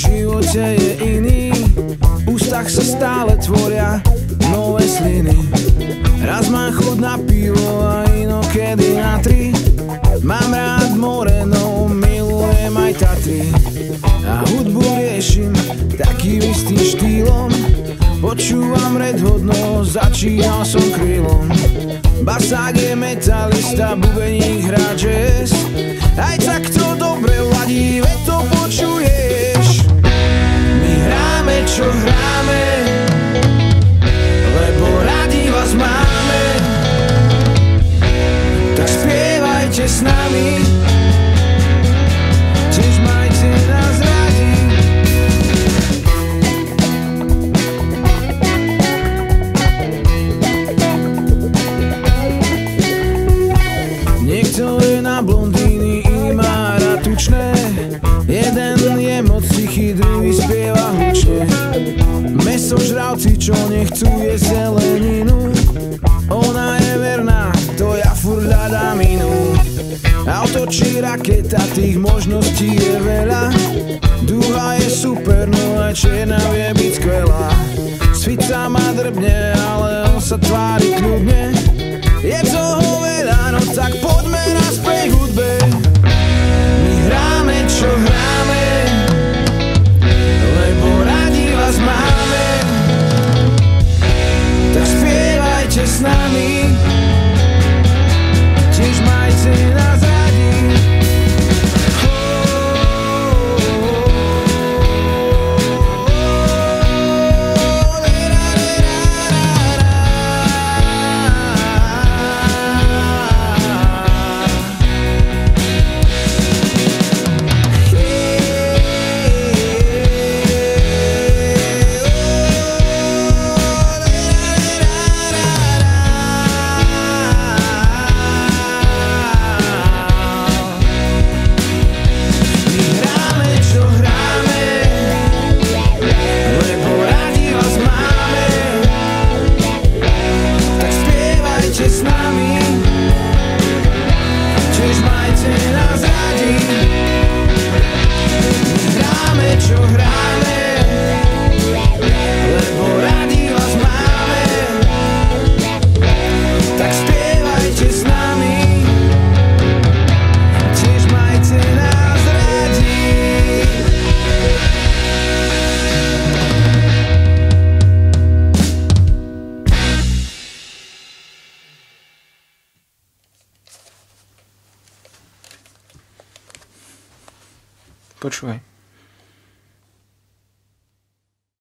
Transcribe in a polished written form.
živote je iný, v ústach sa stále tvoria nové sliny. Raz mám chuť na pivo a inokedy na tri. Mám rád more, no milujem aj Tatry. A hudbu riešim takým istým štýlom. Počúvam Red Hot, no začínal som Krylom. Basák je metalista, bubeník hrá jazz. Aj tak to dobre ladí, veď to počuješ. My hráme, čo hráme, lebo radi vás máme. Tak spievajte s nami, tiež majte nás radi. Niekto je na blondíny, iný má rád tučné. Jeden je moc tichý, druhý spieva hlučne. Mesožravci, čo nechcú jesť zeleninu. Ona je verná, to ja furt hľadám inú. Auto či raketa, tých možností je veľa. Duha je super, no aj čierna vie byť skvelá. Svica ma drbne, ale on sa tvári kľudne. Je toho veľa, no tak poďme naspäť k hudbe. My hráme, čo hráme, lebo radi vás máme. Tak spievajte s nami, tiež majte nás radi. Počúvaj.